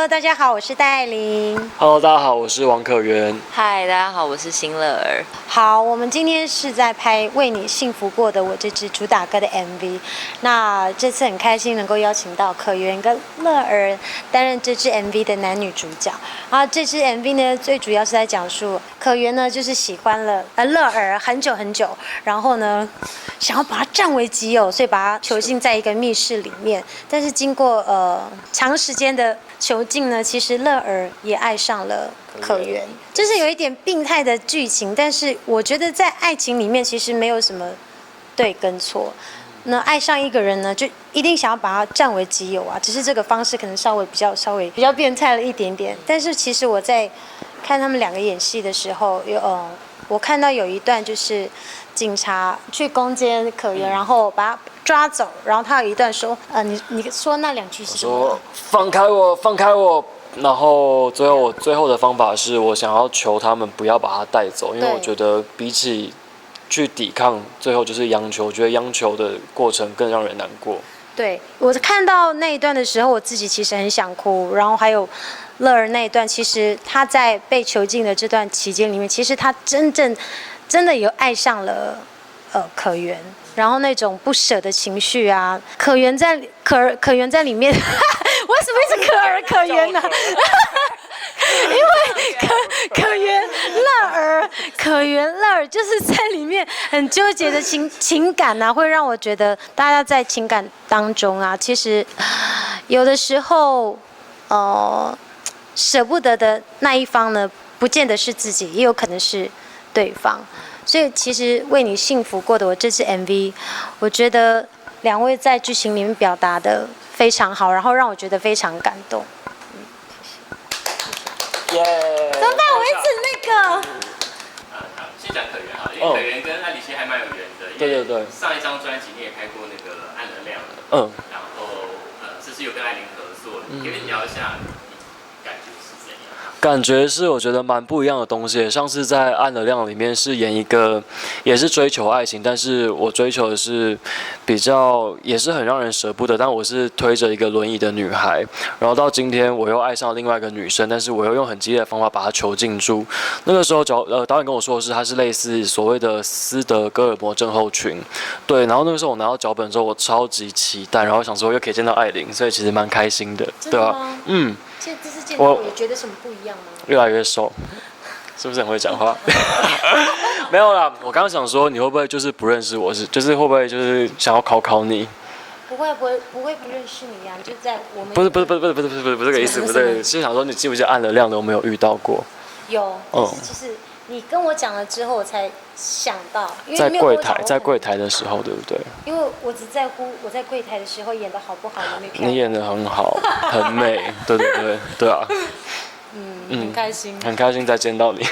Hello， 大家好，我是戴爱玲。Hello， 大家好，我是王可元。嗨，大家好，我是辛乐儿。好，我们今天是在拍《为你幸福过的我》这支主打歌的 MV。那这次很开心能够邀请到可元跟乐儿担任这支 MV 的男女主角。然后这支 MV 呢，最主要是在讲述可元呢就是喜欢了乐儿很久很久，然后呢想要把他占为己有，所以把他囚禁在一个密室里面。但是经过长时间的囚禁呢，其实乐儿也爱上了可元，就是有一点病态的剧情，但是我觉得在爱情里面其实没有什么对跟错。那爱上一个人呢，就一定想要把他占为己有啊，只是这个方式可能稍微比较变态了一点点。但是其实我在看他们两个演戏的时候，我看到有一段就是警察去攻坚可元，然后把他抓走，然后他有一段说，你说那两句是什么？说放开我，放开我。然后最后的方法是我想要求他们不要把他带走，因为我觉得比起去抵抗，最后就是央求，我觉得央求的过程更让人难过。对，我看到那一段的时候，我自己其实很想哭。然后还有乐儿那一段，其实他在被囚禁的这段期间里面，其实他真的有爱上了可元，然后那种不舍的情绪啊，可元在里面，为什么一直可元呢？因为可元乐儿就是在里面很纠结的情感啊，会让我觉得大家在情感当中啊，其实有的时候舍不得的那一方呢，不见得是自己，也有可能是对方。所以其实为你幸福过的我这支 MV， 我觉得两位在剧情里面表达的非常好，然后让我觉得非常感动。耶！怎么办？我一直那个。先讲可元哈，因为可元跟艾里希还蛮有缘的。对。上一张专辑你也拍过那个《暗能量》。然后这次又跟艾琳合作，可以聊一下你感觉是怎样？感觉是我觉得蛮不一样的东西。上次在《暗能量》里面饰演一个，也是追求爱情，但是我追求的是比较也是很让人舍不得，但我是推着一个轮椅的女孩。然后到今天我又爱上另外一个女生，但是我又用很激烈的方法把她囚禁住。那个时候导演跟我说的是，她是类似所谓的斯德哥尔摩症候群。对，然后那个时候我拿到脚本之后，我超级期待，然后想说又可以见到艾琳，所以其实蛮开心的，对啊，这次见到我觉得什么不一样吗？越来越瘦，是不是很会讲话？没有啦，我刚刚想说你会不会就是不认识我，就是会不会就是想要考你？不会不认识你呀，就在我们不是这个意思，不对，是想说你记不记得暗了亮的我没有遇到过？有，就是你跟我讲了之后，我才想到，因为在柜台的时候，对不对？因为我只在乎我在柜台的时候演的好不好，有没有漂亮。你演的很好，很美，对啊。很开心，很开心再见到你。